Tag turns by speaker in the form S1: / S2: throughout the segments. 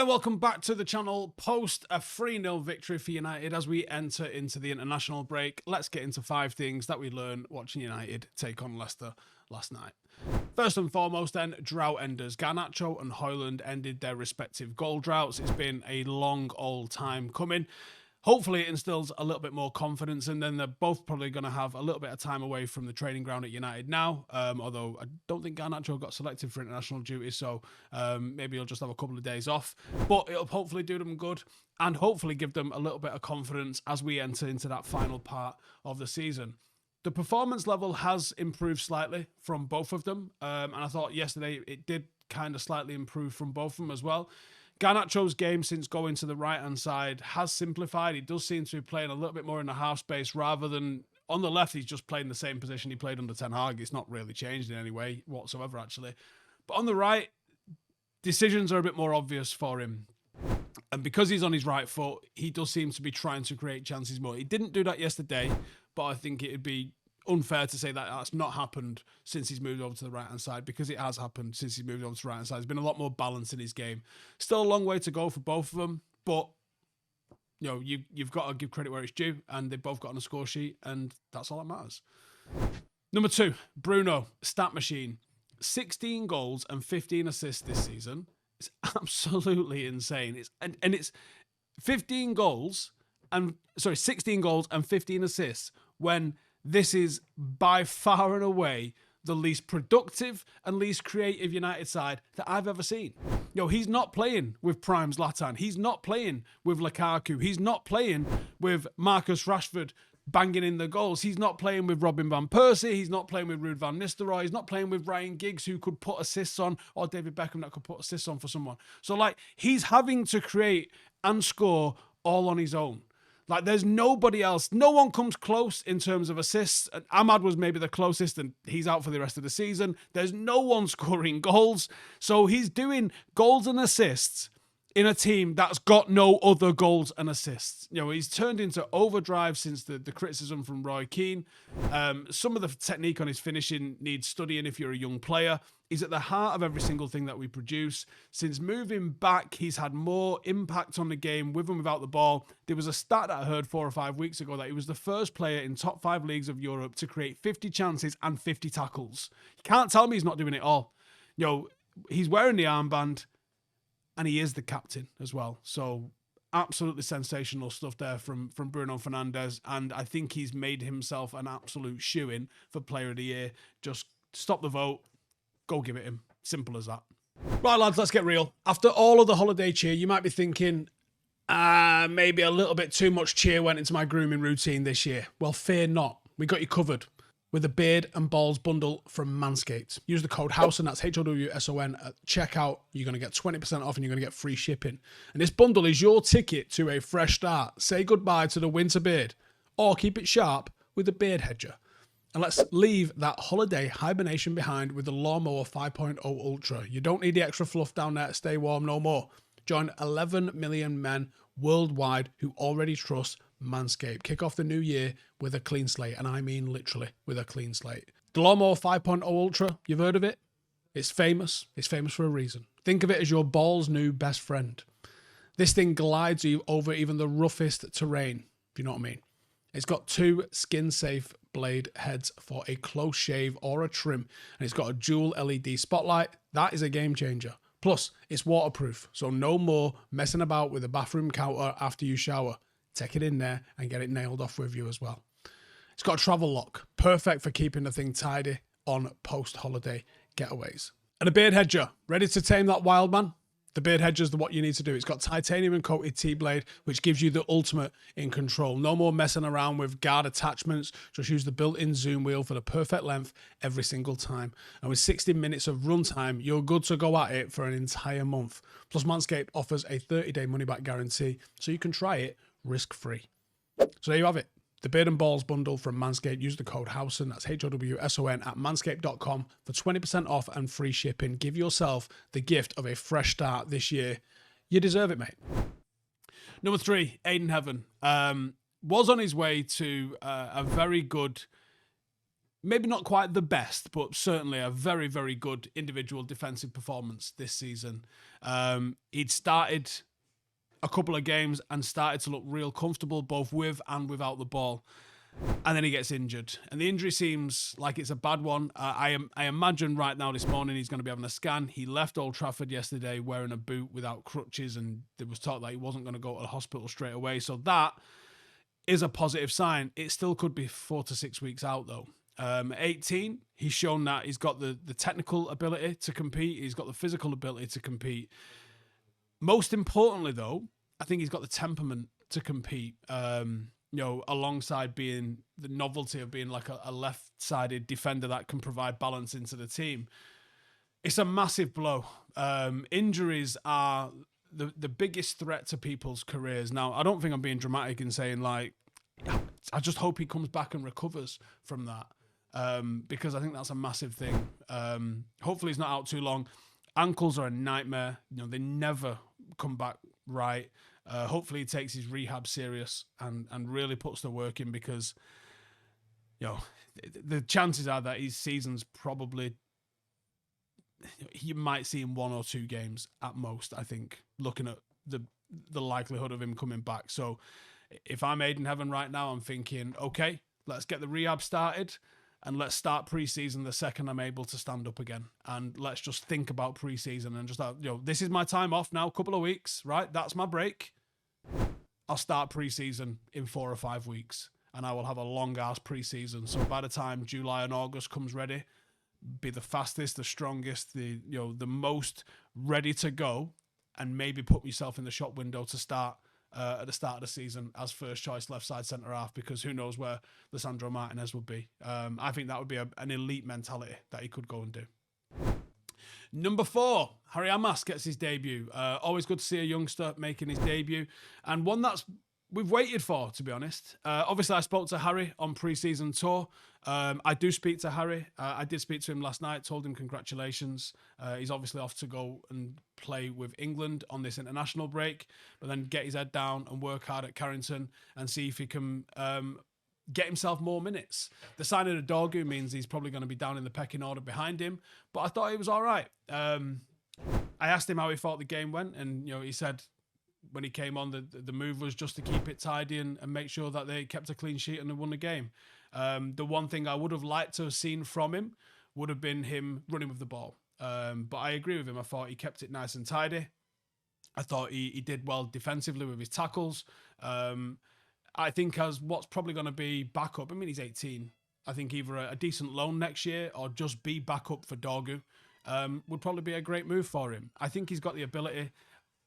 S1: and welcome back to the channel. Post a 3-0 victory for United as we enter into the international break, let's get into 5 things that we learned watching United take on Leicester last night. First and foremost then, drought enders. Garnacho and Højlund ended their respective goal droughts. It's been a long old time coming. Hopefully it instills a little bit more confidence, and then they're both probably going to have a little bit of time away from the training ground at United now, although I don't think Garnacho got selected for international duty, so maybe he'll just have a couple of days off. But it'll hopefully do them good and hopefully give them a little bit of confidence as we enter into that final part of the season. The performance level has improved slightly from both of them, and I thought yesterday it did kind of slightly improve from both of them as well. Garnacho's game since going to the right-hand side has simplified. He does seem to be playing a little bit more in the half space rather than on the left. He's just playing the same position he played under Ten Hag. It's not really changed in any way whatsoever, actually. But on the right, decisions are a bit more obvious for him. And because he's on his right foot, he does seem to be trying to create chances more. He didn't do that yesterday, but I think it would be unfair to say that that's not happened since he's moved over to the right-hand side, because it has happened since he's moved over to the right-hand side. There's been a lot more balance in his game. Still a long way to go for both of them, but you know, you've got to give credit where it's due, and they've both got on a score sheet, and that's all that matters. Number 2, Bruno, stat machine. 16 goals and 15 assists this season. It's absolutely insane. It's 16 goals and 15 assists when this is by far and away the least productive and least creative United side that I've ever seen. He's not playing with prime Zlatan. He's not playing with Lukaku. He's not playing with Marcus Rashford banging in the goals. He's not playing with Robin van Persie. He's not playing with Ruud van Nistelrooy. He's not playing with Ryan Giggs, who could put assists on, or David Beckham that could put assists on for someone. So, he's having to create and score all on his own. There's nobody else. No one comes close in terms of assists. Ahmad was maybe the closest, and he's out for the rest of the season. There's no one scoring goals. So he's doing goals and assists in a team that's got no other goals and assists. He's turned into overdrive since the criticism from Roy Keane. Some of the technique on his finishing needs studying if you're a young player. He's at the heart of every single thing that we produce. Since moving back, he's had more impact on the game with and without the ball. There was a stat that I heard 4 or 5 weeks ago that he was the first player in top 5 leagues of Europe to create 50 chances and 50 tackles. You can't tell me he's not doing it all. He's wearing the armband, and he is the captain as well. So absolutely sensational stuff there from Bruno Fernandes. And I think he's made himself an absolute shoo-in for Player of the Year. Just stop the vote. Go give it him. Simple as that. Right, lads, let's get real. After all of the holiday cheer, you might be thinking, maybe a little bit too much cheer went into my grooming routine this year. Well, fear not. We got you covered with a beard and balls bundle from Manscaped. Use the code Howson, that's Howson, at checkout. You're going to get 20% off and you're going to get free shipping. And this bundle is your ticket to a fresh start. Say goodbye to the winter beard, or keep it sharp with the beard hedger. And let's leave that holiday hibernation behind with the Lawnmower 5.0 Ultra. You don't need the extra fluff down there to stay warm no more. Join 11 million men worldwide who already trust Manscaped. Kick off the new year with a clean slate, and I mean literally with a clean slate. The Lawnmower 5.0 Ultra, you've heard of it? It's famous. It's famous for a reason. Think of it as your ball's new best friend. This thing glides you over even the roughest terrain, if you know what I mean. It's got 2 skin-safe blade heads for a close shave or a trim, and it's got a dual LED spotlight. That is a game changer. Plus, it's waterproof, so no more messing about with the bathroom counter after you shower. Take it in there and get it nailed off with you as well. It's got a travel lock, perfect for keeping the thing tidy on post-holiday getaways. And a beard hedger, ready to tame that wild man? The beard hedger is what you need to do. It's got titanium and coated T-blade, which gives you the ultimate in control. No more messing around with guard attachments. Just use the built-in zoom wheel for the perfect length every single time. And with 60 minutes of runtime, you're good to go at it for an entire month. Plus, Manscaped offers a 30-day money-back guarantee, so you can try it risk-free. So there you have it. The Beard and Balls bundle from Manscaped. Use the code Howson, that's Howson, at manscaped.com for 20% off and free shipping. Give yourself the gift of a fresh start this year. You deserve it, mate. Number 3, Ayden Heaven. Was on his way to a very good maybe not quite the best, but certainly a very, very good individual defensive performance this season. He'd started a couple of games and started to look real comfortable both with and without the ball. And then he gets injured. And the injury seems like it's a bad one. I imagine right now this morning he's going to be having a scan. He left Old Trafford yesterday wearing a boot without crutches, and there was talk that he wasn't going to go to the hospital straight away. So that is a positive sign. It still could be 4 to 6 weeks out though. 18, he's shown that he's got the technical ability to compete. He's got the physical ability to compete. Most importantly though, I think he's got the temperament to compete. Alongside being the novelty of being like a left-sided defender that can provide balance into the team. It's a massive blow. Injuries are the biggest threat to people's careers. Now, I don't think I'm being dramatic in saying like, I just hope he comes back and recovers from that. Because I think that's a massive thing. Hopefully he's not out too long. Ankles are a nightmare. They never come back right. Hopefully he takes his rehab serious and really puts the work in, because the chances are that his season's probably, you might see him 1 or 2 games at most, I think, looking at the likelihood of him coming back. So if I'm Ayden Heaven right now, I'm thinking, okay, let's get the rehab started and let's start pre-season the second I'm able to stand up again. And let's just think about pre-season and just, this is my time off now, a couple of weeks, right? That's my break. I'll start pre-season in 4 or 5 weeks, and I will have a long-ass pre-season. So by the time July and August comes ready, be the fastest, the strongest, the most ready to go, and maybe put myself in the shop window to start at the start of the season as first choice left side centre half, because who knows where Lisandro Martinez would be. I think that would be an elite mentality that he could go and do. Number 4, Harry Amass gets his debut. Always good to see a youngster making his debut, and one that's we've waited for, to be honest. Obviously, I spoke to Harry on pre-season tour. I do speak to Harry. I did speak to him last night, told him congratulations. He's obviously off to go and play with England on this international break, but then get his head down and work hard at Carrington and see if he can get himself more minutes. The signing of Dorgu means he's probably going to be down in the pecking order behind him, but I thought he was all right. I asked him how he thought the game went, and he said when he came on, the move was just to keep it tidy and make sure that they kept a clean sheet and they won the game. The one thing I would have liked to have seen from him would have been him running with the ball. But I agree with him. I thought he kept it nice and tidy. I thought he did well defensively with his tackles. I think as what's probably going to be backup, I mean, he's 18. I think either a decent loan next year or just be backup for Dorgu would probably be a great move for him. I think he's got the ability,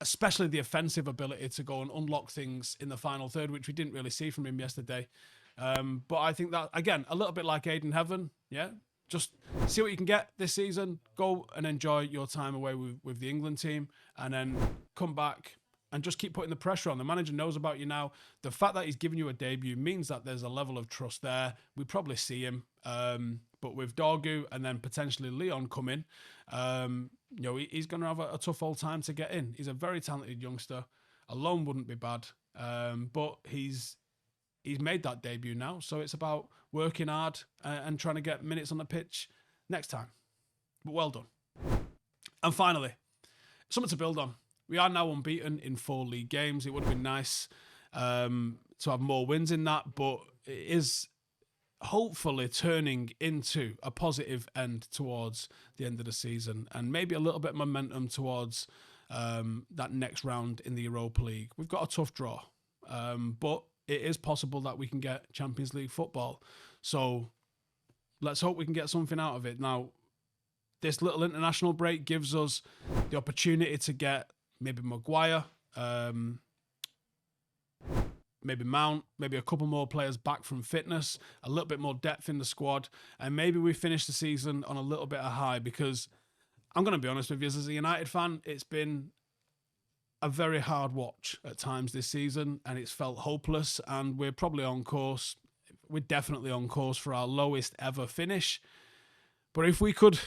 S1: especially the offensive ability, to go and unlock things in the final third, which we didn't really see from him yesterday. But I think that, again, a little bit like Ayden Heaven, yeah? Just see what you can get this season, go and enjoy your time away with the England team, and then come back and just keep putting the pressure on. The manager knows about you now. The fact that he's giving you a debut means that there's a level of trust there. We probably see him. But with Dorgu and then potentially Leon coming, he's going to have a tough old time to get in. He's a very talented youngster. A loan wouldn't be bad. But he's made that debut now. So it's about working hard and trying to get minutes on the pitch next time. But well done. And finally, something to build on. We are now unbeaten in 4 league games. It would have been nice to have more wins in that, but it is hopefully turning into a positive end towards the end of the season, and maybe a little bit of momentum towards that next round in the Europa League. We've got a tough draw, but it is possible that we can get Champions League football. So let's hope we can get something out of it. Now, this little international break gives us the opportunity to get maybe Maguire, maybe Mount, maybe a couple more players back from fitness, a little bit more depth in the squad, and maybe we finish the season on a little bit of high, because I'm going to be honest with you, as a United fan, it's been a very hard watch at times this season, and it's felt hopeless, and we're probably on course. We're definitely on course for our lowest ever finish. But if we could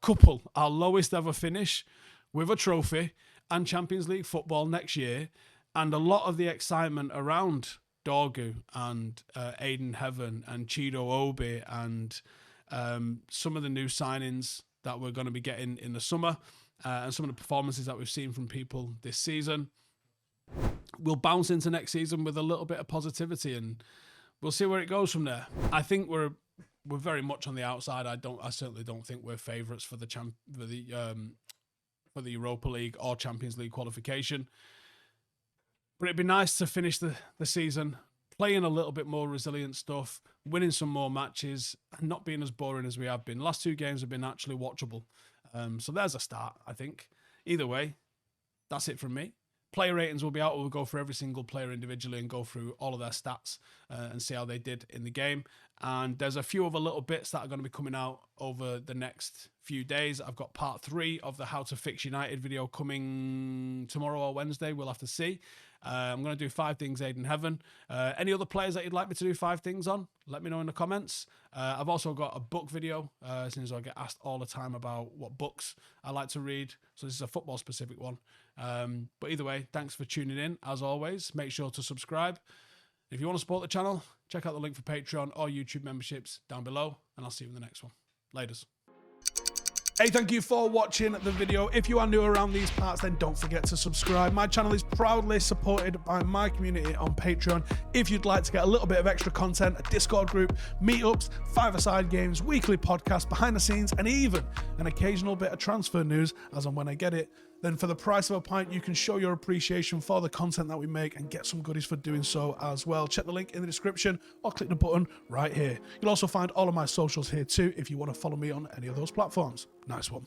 S1: couple our lowest ever finish with a trophy and Champions League football next year, and a lot of the excitement around Dorgu and Ayden Heaven and Chido Obi and some of the new signings that we're going to be getting in the summer, and some of the performances that we've seen from people this season. We'll bounce into next season with a little bit of positivity, and we'll see where it goes from there. I think we're very much on the outside. I certainly don't think we're favourites for the Europa League or Champions League qualification. But it'd be nice to finish the season playing a little bit more resilient stuff, winning some more matches, and not being as boring as we have been. Last 2 games have been actually watchable. So there's a start, I think. Either way, that's it from me. Player ratings will be out. We'll go through every single player individually and go through all of their stats and see how they did in the game. And there's a few other little bits that are going to be coming out over the next few days. I've got part 3 of the How to Fix United video coming tomorrow or Wednesday. We'll have to see. I'm going to do 5 things Ayden Heaven. Any other players that you'd like me to do 5 things on, let me know in the comments. I've also got a book video, since I get asked all the time about what books I like to read. So this is a football specific one. But either way, thanks for tuning in. As always, make sure to subscribe. If you want to support the channel, check out the link for Patreon or YouTube memberships down below, and I'll see you in the next one. Laters. Hey, thank you for watching the video. If you are new around these parts, then don't forget to subscribe. My channel is proudly supported by my community on Patreon. If you'd like to get a little bit of extra content, a Discord group, meetups, 5-a-side games, weekly podcasts, behind the scenes, and even an occasional bit of transfer news as and when I get it, then for the price of a pint, you can show your appreciation for the content that we make and get some goodies for doing so as well. Check the link in the description or click the button right here. You'll also find all of my socials here too if you want to follow me on any of those platforms. Nice one.